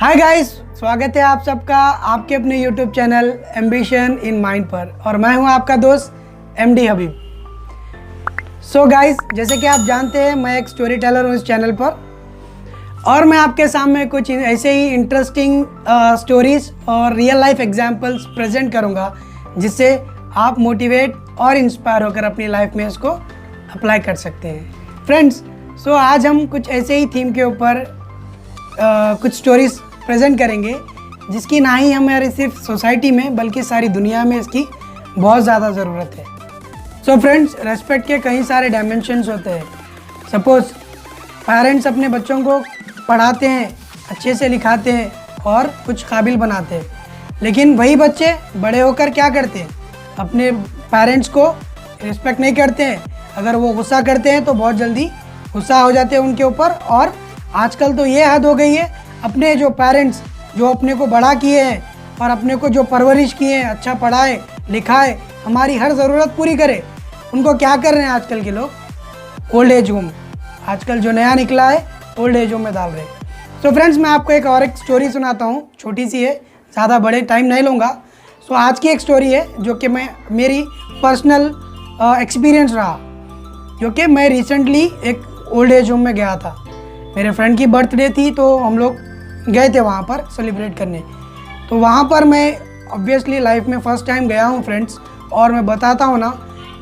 Hi guys, स्वागत है आप सबका आपके अपने YouTube channel ambition in mind पर। और मैं हूं आपका दोस्त एमडी हबीब। सो गाइस, जैसे कि आप जानते हैं मैं एक स्टोरी टेलर हूं इस चैनल पर, और मैं आपके सामने कुछ ऐसे ही इंटरेस्टिंग स्टोरीज और रियल लाइफ एग्जांपल्स प्रेजेंट करूंगा, जिससे आप मोटिवेट और इंस्पायर होकर अपनी लाइफ में इसको अप्लाई कर सकते हैं। फ्रेंड्स, सो आज हम कुछ ऐसे ही थीम के ऊपर कुछ स्टोरीज प्रेजेंट करेंगे, जिसकी ना ही हमारी सिर्फ सोसाइटी में बल्कि सारी दुनिया में इसकी बहुत ज़्यादा ज़रूरत है। सो फ्रेंड्स, रेस्पेक्ट के कई सारे डायमेंशंस होते हैं। सपोज़ पेरेंट्स अपने बच्चों को पढ़ाते हैं, अच्छे से लिखाते हैं और कुछ काबिल बनाते हैं, लेकिन वही बच्चे बड़े होकर क्या करते हैं? अपने पेरेंट्स को रिस्पेक्ट नहीं करते हैं। अगर वो गुस्सा करते हैं तो बहुत जल्दी गुस्सा हो जाते हैं उनके ऊपर। और आजकल तो ये हद हो गई है, अपने जो पेरेंट्स जो अपने को बड़ा किए हैं और अपने को जो परवरिश किए हैं, अच्छा पढ़ाए लिखाए, हमारी हर ज़रूरत पूरी करे, उनको क्या कर रहे हैं आजकल के लोग? Old age home. आजकल जो नया निकला है ओल्ड एज होम में डाल रहे हैं। सो फ्रेंड्स, मैं आपको एक स्टोरी सुनाता हूँ, छोटी सी है, ज़्यादा बड़े टाइम नहीं लूँगा। सो आज की एक स्टोरी है जो कि मेरी पर्सनल एक्सपीरियंस रहा, जो कि मैं रिसेंटली एक ओल्ड एज होम में गया था। मेरे फ्रेंड की बर्थडे थी तो हम लोग गए थे वहाँ पर सेलिब्रेट करने। तो वहाँ पर मैं ऑब्वियसली लाइफ में फ़र्स्ट टाइम गया हूँ फ्रेंड्स, और मैं बताता हूँ ना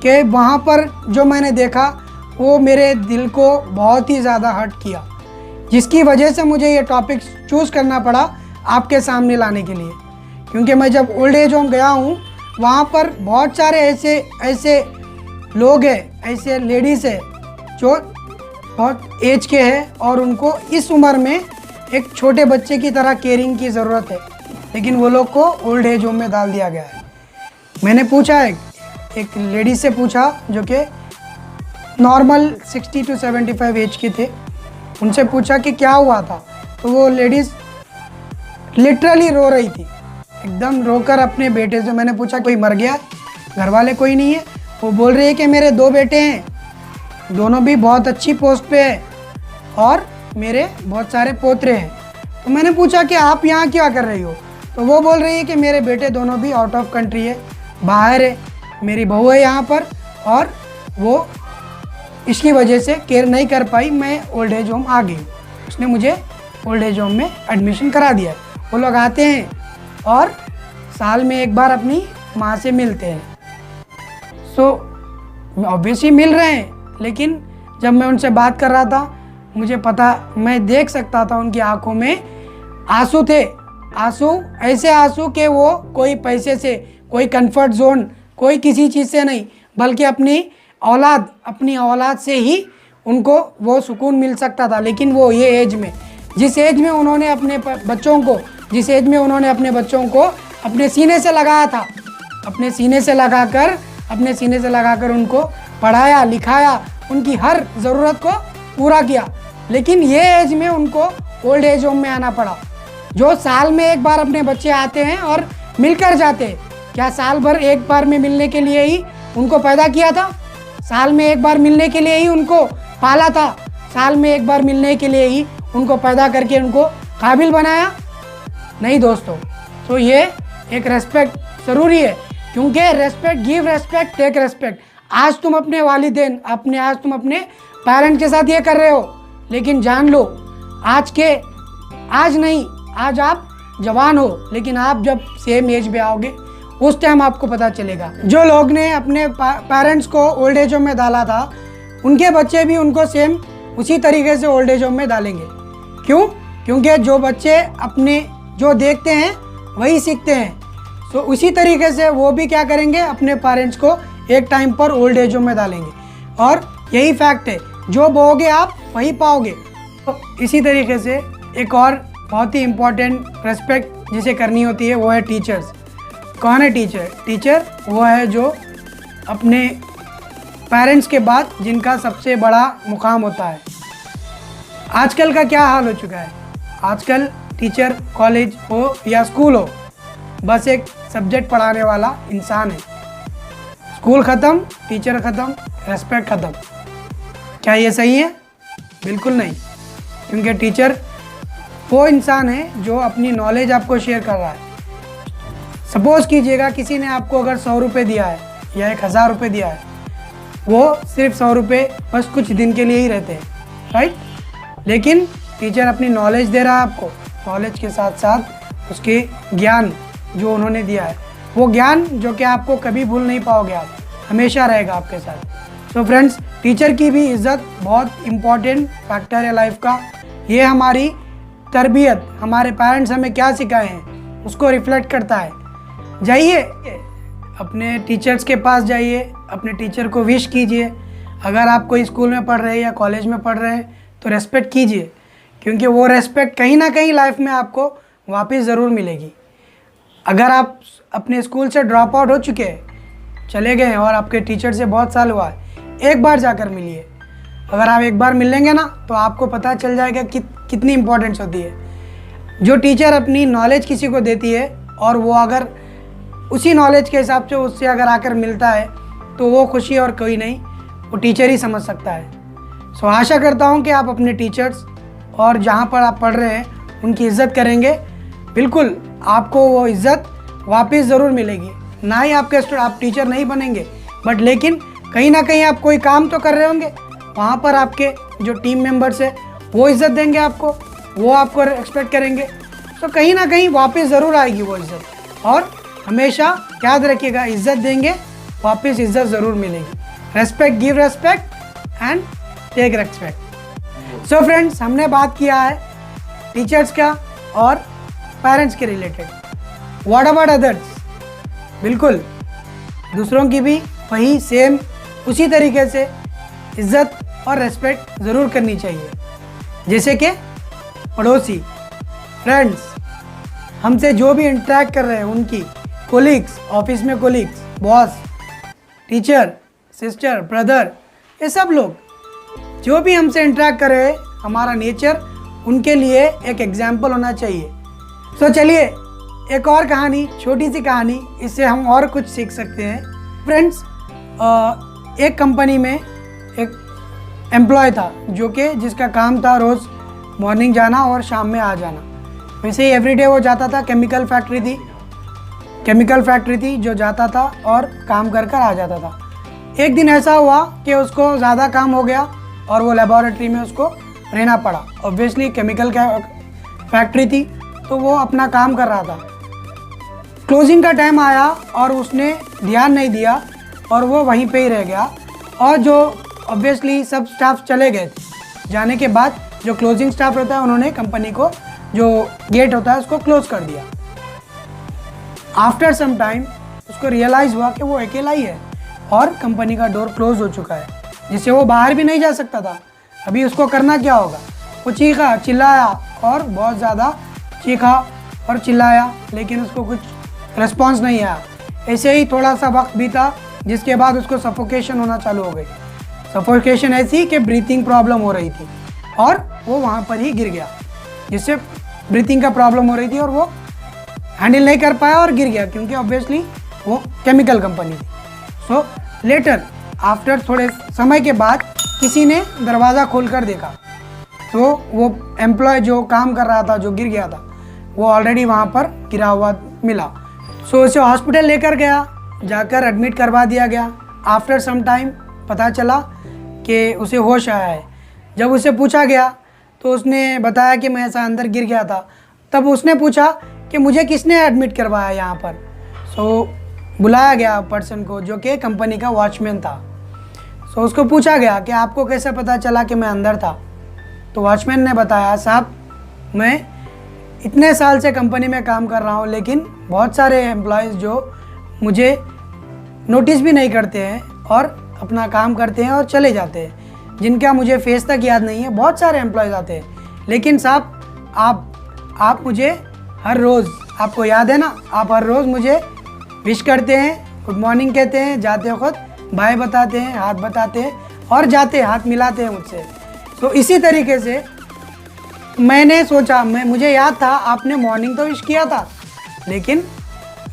कि वहाँ पर जो मैंने देखा वो मेरे दिल को बहुत ही ज़्यादा हर्ट किया, जिसकी वजह से मुझे ये टॉपिक चूज़ करना पड़ा आपके सामने लाने के लिए। क्योंकि मैं जब ओल्ड एज होम गया हूँ, वहाँ पर बहुत सारे ऐसे लोग हैं, ऐसे लेडीज़ हैं जो बहुत एज के हैं और उनको इस उम्र में एक छोटे बच्चे की तरह केयरिंग की ज़रूरत है, लेकिन वो लोग को ओल्ड एज होम में डाल दिया गया है। मैंने पूछा, एक लेडी से पूछा जो कि नॉर्मल 60 to 75 एज के थे, उनसे पूछा कि क्या हुआ था। तो वो लेडीज़ लिटरली रो रही थी, एकदम रोकर अपने बेटे से। मैंने पूछा कोई मर गया? घर वाले कोई नहीं है? वो बोल रही है कि मेरे 2 बेटे हैं, दोनों भी बहुत अच्छी पोस्ट पे है और मेरे बहुत सारे पोतरे हैं। तो मैंने पूछा कि आप यहाँ क्या कर रही हो? तो वो बोल रही है कि मेरे बेटे दोनों भी आउट ऑफ कंट्री है, बाहर है, मेरी बहू है यहाँ पर, और वो इसकी वजह से केयर नहीं कर पाई, मैं ओल्ड एज होम आ गई। उसने मुझे ओल्ड एज होम में एडमिशन करा दिया। वो लोग आते हैं और साल में एक बार अपनी माँ से मिलते हैं। सो ऑब्वियसली मिल रहे हैं, लेकिन जब मैं उनसे बात कर रहा था, मुझे पता, मैं देख सकता था उनकी आंखों में आंसू थे। आंसू, ऐसे आंसू कि वो कोई पैसे से, कोई कंफर्ट जोन, कोई किसी चीज़ से नहीं, बल्कि अपनी औलाद से ही उनको वो सुकून मिल सकता था। लेकिन वो ये एज में, जिस एज में उन्होंने अपने बच्चों को अपने सीने से लगाया था, अपने सीने से लगाकर उनको पढ़ाया लिखाया, उनकी हर ज़रूरत को पूरा किया, लेकिन ये एज में उनको ओल्ड एज होम में आना पड़ा। जो साल में एक बार अपने बच्चे आते हैं और मिलकर जाते हैं, क्या साल भर एक बार में मिलने के लिए ही उनको पैदा किया था? साल में एक बार मिलने के लिए ही उनको पाला था? साल में एक बार मिलने के लिए ही उनको पैदा करके उनको काबिल बनाया? नहीं दोस्तों। तो ये एक रेस्पेक्ट ज़रूरी है, क्योंकि respect, give respect, take respect. आज तुम अपने वालिदैन, आज तुम अपने पेरेंट के साथ ये कर रहे हो, लेकिन जान लो आज आप जवान हो, लेकिन आप जब सेम एज पे आओगे उस टाइम आपको पता चलेगा। जो लोग ने अपने पेरेंट्स को ओल्ड एज होम में डाला था, उनके बच्चे भी उनको सेम उसी तरीके से ओल्ड एज होम में डालेंगे। क्यों? क्योंकि जो बच्चे अपने जो देखते हैं वही सीखते हैं। तो उसी तरीके से वो भी क्या करेंगे, अपने पेरेंट्स को एक टाइम पर ओल्ड एज होम में डालेंगे। और यही फैक्ट है, जो बोओगे आप वही पाओगे। तो इसी तरीके से एक और बहुत ही इम्पॉर्टेंट रेस्पेक्ट जिसे करनी होती है, वो है टीचर्स। कौन है टीचर? टीचर वो है जो अपने पेरेंट्स के बाद जिनका सबसे बड़ा मुकाम होता है। आजकल का क्या हाल हो चुका है? आजकल टीचर कॉलेज हो या स्कूल हो, बस एक सब्जेक्ट पढ़ाने वाला इंसान है। स्कूल ख़त्म, टीचर ख़त्म, रेस्पेक्ट ख़त्म। क्या ये सही है? बिल्कुल नहीं, क्योंकि टीचर वो इंसान है जो अपनी नॉलेज आपको शेयर कर रहा है। सपोज़ कीजिएगा किसी ने आपको अगर 100 रुपये दिया है या 1000 रुपये दिया है, वो सिर्फ 100 रुपये बस कुछ दिन के लिए ही रहते हैं, राइट। लेकिन टीचर अपनी नॉलेज दे रहा है आपको, नॉलेज के साथ साथ उसके ज्ञान जो उन्होंने दिया है, वो ज्ञान जो कि आपको कभी भूल नहीं पाओगे, आप हमेशा रहेगा आपके साथ। सो फ्रेंड्स, टीचर की भी इज़्ज़त बहुत इम्पॉर्टेंट फैक्टर है लाइफ का। ये हमारी तरबियत, हमारे पेरेंट्स हमें क्या सिखाए हैं उसको रिफ्लेक्ट करता है। जाइए अपने टीचर्स के पास जाइए, अपने टीचर को विश कीजिए। अगर आप कोई स्कूल में पढ़ रहे हैं या कॉलेज में पढ़ रहे हैं तो रेस्पेक्ट कीजिए, क्योंकि वो रेस्पेक्ट कहीं ना कहीं लाइफ में आपको वापस ज़रूर मिलेगी। अगर आप अपने स्कूल से ड्रॉप आउट हो चुके हैं, चले गए और आपके टीचर से बहुत साल हुआ है, एक बार जाकर मिलिए। अगर आप एक बार मिल लेंगे ना तो आपको पता चल जाएगा कि कितनी इम्पोर्टेंस होती है। जो टीचर अपनी नॉलेज किसी को देती है और वो अगर उसी नॉलेज के हिसाब से उससे अगर आकर मिलता है तो वो खुशी और कोई नहीं, वो टीचर ही समझ सकता है। सो आशा करता हूँ कि आप अपने टीचर्स और जहाँ पर आप पढ़ रहे हैं उनकी इज़्ज़त करेंगे। बिल्कुल आपको वो इज़्ज़त वापस ज़रूर मिलेगी। ना ही आप टीचर नहीं बनेंगे, बट लेकिन कहीं ना कहीं आप कोई काम तो कर रहे होंगे, वहाँ पर आपके जो टीम मेंबर्स है वो इज़्ज़त देंगे आपको, वो आपको एक्सपेक्ट करेंगे। तो कहीं ना कहीं वापस ज़रूर आएगी वो इज़्ज़त। और हमेशा याद रखिएगा, इज़्ज़त देंगे वापस इज़्ज़त ज़रूर मिलेगी। Respect, give respect and take respect. So friends, हमने बात किया है टीचर्स का और पेरेंट्स के रिलेटेड। What about others? बिल्कुल दूसरों की भी वही सेम उसी तरीके से इज़्ज़त और रेस्पेक्ट ज़रूर करनी चाहिए। जैसे कि पड़ोसी, फ्रेंड्स, हमसे जो भी इंटरेक्ट कर रहे हैं, उनकी कोलीग्स, ऑफिस में colleagues, boss, teacher, sister, brother, ये सब लोग जो भी हमसे इंटरेक्ट कर रहे हैं, हमारा नेचर उनके लिए एक एग्जाम्पल होना चाहिए। तो चलिए एक और कहानी, छोटी सी कहानी, इससे हम और कुछ सीख सकते हैं। फ्रेंड्स, एक कंपनी में एक एम्प्लॉय था जो कि जिसका काम था रोज़ मॉर्निंग जाना और शाम में आ जाना। वैसे ही एवरीडे वो जाता था। केमिकल फैक्ट्री थी जो जाता था और काम कर आ जाता था। एक दिन ऐसा हुआ कि उसको ज़्यादा काम हो गया और वो लेबोरेटरी में उसको रहना पड़ा। ऑब्वियसली केमिकल का फैक्ट्री थी तो वो अपना काम कर रहा था। क्लोजिंग का टाइम आया और उसने ध्यान नहीं दिया और वो वहीं पे ही रह गया। और जो ऑब्वियसली सब स्टाफ चले गए थे। जाने के बाद जो क्लोजिंग स्टाफ रहता है उन्होंने कंपनी को जो गेट होता है उसको क्लोज कर दिया। आफ्टर सम टाइम उसको रियलाइज़ हुआ कि वो अकेला ही है और कंपनी का डोर क्लोज हो चुका है, जिससे वो बाहर भी नहीं जा सकता था। अभी उसको करना क्या होगा? वो चीखा चिल्लाया और बहुत ज़्यादा चीखा और चिल्लाया, लेकिन उसको कुछ रिस्पॉन्स नहीं आया। ऐसे ही थोड़ा सा वक्त बीता, जिसके बाद उसको सफोकेशन होना चालू हो गई। सफोकेशन ऐसी कि ब्रीथिंग प्रॉब्लम हो रही थी और वो वहाँ पर ही गिर गया, जिससे ब्रीथिंग का प्रॉब्लम हो रही थी और वो हैंडल नहीं कर पाया और गिर गया, क्योंकि ऑब्वियसली वो केमिकल कंपनी थी। सो लेटर, आफ्टर थोड़े समय के बाद किसी ने दरवाज़ा खोल कर देखा तो वो एम्प्लॉय जो काम कर रहा था, जो गिर गया था, वो ऑलरेडी वहाँ पर गिरा हुआ मिला। सो उसे हॉस्पिटल लेकर गया, जाकर एडमिट करवा दिया गया। आफ्टर सम टाइम पता चला कि उसे होश आया है। जब उसे पूछा गया तो उसने बताया कि मैं ऐसा अंदर गिर गया था। तब उसने पूछा कि मुझे किसने एडमिट करवाया यहाँ पर। सो बुलाया गया पर्सन को, जो कि कंपनी का वॉचमैन था। सो उसको पूछा गया कि आपको कैसे पता चला कि मैं अंदर था? तो वॉचमैन ने बताया, साहब मैं इतने साल से कंपनी में काम कर रहा हूँ, लेकिन बहुत सारे एम्प्लॉयज़ जो मुझे नोटिस भी नहीं करते हैं और अपना काम करते हैं और चले जाते हैं, जिनका मुझे फेस तक याद नहीं है। बहुत सारे एम्प्लॉयज़ आते हैं, लेकिन साहब आप मुझे हर रोज़, आपको याद है ना, आप हर रोज़ मुझे विश करते हैं, गुड मॉर्निंग कहते हैं, जाते वक्त बाय बताते हैं, हाथ बताते हैं और जाते हाथ मिलाते हैं मुझसे। तो इसी तरीके से मैंने सोचा, मुझे याद था आपने मॉर्निंग तो विश किया था, लेकिन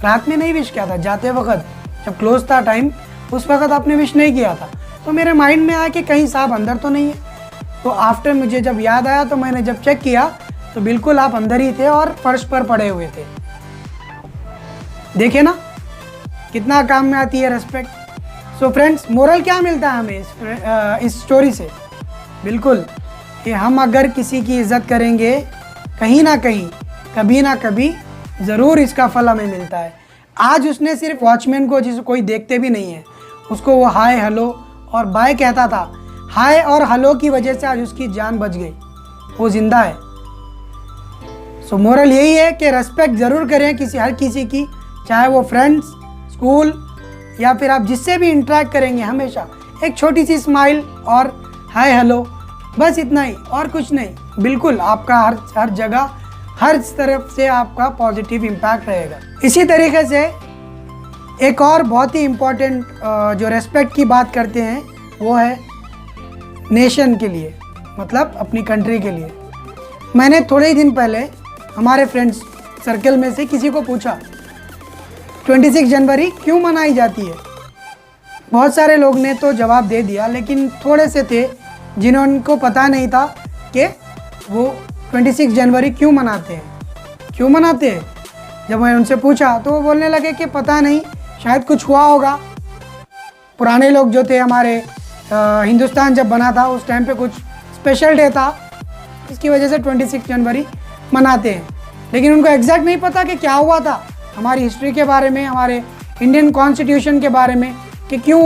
रात में नहीं विश किया था। जाते वक्त जब क्लोज था टाइम, उस वक्त आपने विश नहीं किया था। तो मेरे माइंड में आया कि कहीं साहब अंदर तो नहीं है। तो आफ्टर मुझे जब याद आया तो मैंने जब चेक किया तो बिल्कुल आप अंदर ही थे और फर्श पर पड़े हुए थे। देखे ना कितना काम में आती है रेस्पेक्ट। सो फ्रेंड्स, मोरल क्या मिलता है हमें इस स्टोरी से? बिल्कुल कि हम अगर किसी की इज्जत करेंगे कहीं ना कहीं, कभी ना कभी ज़रूर इसका फल हमें मिलता है। आज उसने सिर्फ वॉचमैन को, जिसे कोई देखते भी नहीं है, उसको वो हाय हेलो और बाय कहता था, हाय और हेलो की वजह से आज उसकी जान बच गई, वो जिंदा है। सो मोरल यही है कि रेस्पेक्ट ज़रूर करें हर किसी की, चाहे वो फ्रेंड्स, स्कूल या फिर आप जिससे भी इंटरेक्ट करेंगे, हमेशा एक छोटी सी स्माइल और हाय हेलो, बस इतना ही और कुछ नहीं। बिल्कुल आपका हर जगह, हर तरफ से आपका पॉजिटिव इम्पैक्ट रहेगा। इसी तरीके से एक और बहुत ही इम्पोर्टेंट जो रेस्पेक्ट की बात करते हैं वो है नेशन के लिए, मतलब अपनी कंट्री के लिए। मैंने थोड़े ही दिन पहले हमारे फ्रेंड्स सर्कल में से किसी को पूछा 26 जनवरी क्यों मनाई जाती है। बहुत सारे लोग ने तो जवाब दे दिया, लेकिन थोड़े से थे जिनको पता नहीं था कि वो 26 जनवरी क्यों मनाते हैं। जब मैंने उनसे पूछा तो वो बोलने लगे कि पता नहीं, शायद कुछ हुआ होगा। पुराने लोग जो थे हमारे, हिंदुस्तान जब बना था उस टाइम पे कुछ स्पेशल डे था, इसकी वजह से 26 जनवरी मनाते हैं। लेकिन उनको एग्जैक्ट नहीं पता कि क्या हुआ था, हमारी हिस्ट्री के बारे में, हमारे इंडियन कॉन्स्टिट्यूशन के बारे में, कि क्यों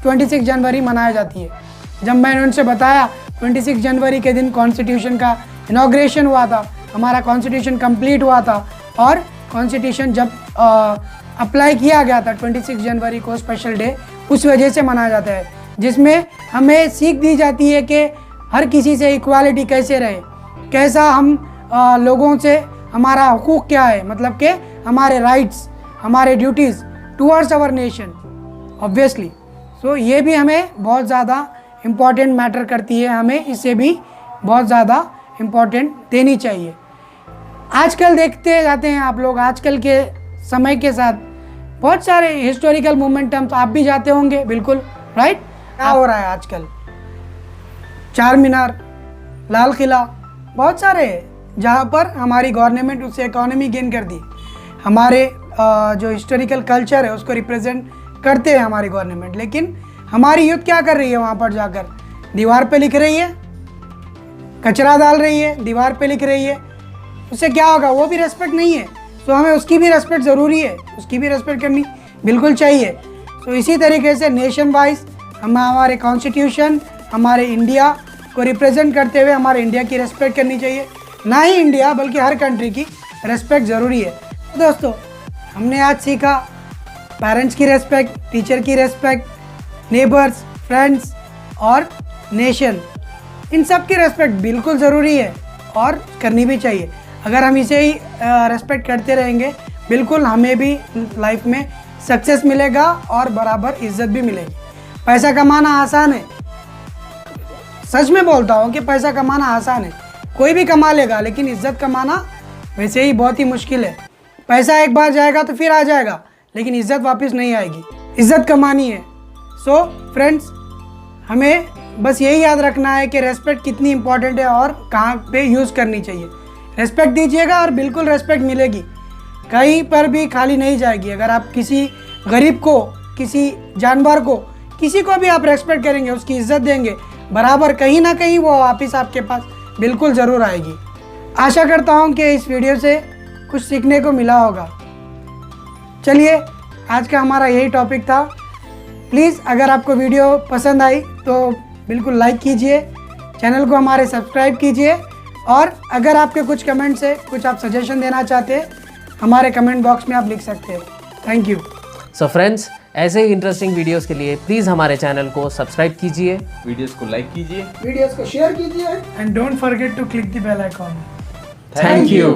26 जनवरी मनाई जाती है। जब मैंने उनसे बताया 26 जनवरी के दिन कॉन्स्टिट्यूशन का इनॉग्रेशन हुआ था, हमारा कॉन्स्टिट्यूशन कंप्लीट हुआ था, और कॉन्स्टिट्यूशन जब अप्लाई किया गया था 26 जनवरी को स्पेशल डे उस वजह से मनाया जाता है, जिसमें हमें सीख दी जाती है कि हर किसी से इक्वालिटी कैसे रहे, कैसा हम लोगों से, हमारा हुकूक क्या है, मतलब कि हमारे राइट्स, हमारे duties towards our nation obviously. So ये भी हमें बहुत ज़्यादा इम्पॉर्टेंट मैटर करती है, हमें इसे भी बहुत ज़्यादा इम्पॉर्टेंट देनी चाहिए। आजकल देखते जाते हैं आप लोग, आजकल के समय के साथ बहुत सारे हिस्टोरिकल मोमेंटम्स, आप भी जाते होंगे बिल्कुल, राइट? क्या हो रहा है आजकल? चार मीनार, लाल किला, बहुत सारे जहाँ पर हमारी गवर्नमेंट उससे इकोनॉमी गेन कर दी। हमारे जो हिस्टोरिकल कल्चर है उसको रिप्रेजेंट करते हैं हमारी गवर्नमेंट, लेकिन हमारी यूथ क्या कर रही है? वहाँ पर जाकर दीवार पे लिख रही है, कचरा डाल रही है, दीवार पे लिख रही है। उससे क्या होगा? वो भी रेस्पेक्ट नहीं है। तो हमें उसकी भी रेस्पेक्ट ज़रूरी है, उसकी भी रेस्पेक्ट करनी बिल्कुल चाहिए। तो इसी तरीके से नेशन वाइज हम हमारे कॉन्स्टिट्यूशन, हमारे इंडिया को रिप्रेजेंट करते हुए हमारे इंडिया की रेस्पेक्ट करनी चाहिए। ना ही इंडिया बल्कि हर कंट्री की रेस्पेक्ट ज़रूरी है। तो दोस्तों, हमने आज सीखा पेरेंट्स की रेस्पेक्ट, टीचर की रेस्पेक्ट, नेबर्स, फ्रेंड्स और नेशन, इन सब की रेस्पेक्ट बिल्कुल ज़रूरी है और करनी भी चाहिए। अगर हम इसे ही रेस्पेक्ट करते रहेंगे, बिल्कुल हमें भी लाइफ में सक्सेस मिलेगा और बराबर इज्जत भी मिलेगी। पैसा कमाना आसान है, सच में बोलता हूँ कि पैसा कमाना आसान है, कोई भी कमा लेगा, लेकिन इज्जत कमाना वैसे ही बहुत ही मुश्किल है। पैसा एक बार जाएगा तो फिर आ जाएगा, लेकिन इज्जत वापस नहीं आएगी। इज्जत कमानी है। सो फ्रेंड्स, हमें बस यही याद रखना है कि रेस्पेक्ट कितनी इंपॉर्टेंट है और कहाँ पे यूज़ करनी चाहिए। रेस्पेक्ट दीजिएगा और बिल्कुल रेस्पेक्ट मिलेगी, कहीं पर भी खाली नहीं जाएगी। अगर आप किसी गरीब को, किसी जानवर को, किसी को भी आप रेस्पेक्ट करेंगे, उसकी इज्जत देंगे, बराबर कहीं ना कहीं वो वापस आपके पास बिल्कुल ज़रूर आएगी। आशा करता हूँ कि इस वीडियो से कुछ सीखने को मिला होगा। चलिए, आज का हमारा यही टॉपिक था। प्लीज़ अगर आपको वीडियो पसंद आई तो बिल्कुल लाइक कीजिए, चैनल को हमारे सब्सक्राइब कीजिए, और अगर आपके कुछ कमेंट्स है, कुछ आप सजेशन देना चाहते हैं, हमारे कमेंट बॉक्स में आप लिख सकते हैं। Thank you. सो फ्रेंड्स, ऐसे ही इंटरेस्टिंग वीडियोस के लिए प्लीज़ हमारे चैनल को सब्सक्राइब कीजिए, वीडियोस को लाइक कीजिए, वीडियोस को शेयर कीजिए, and don't forget to click the bell icon. Thank you.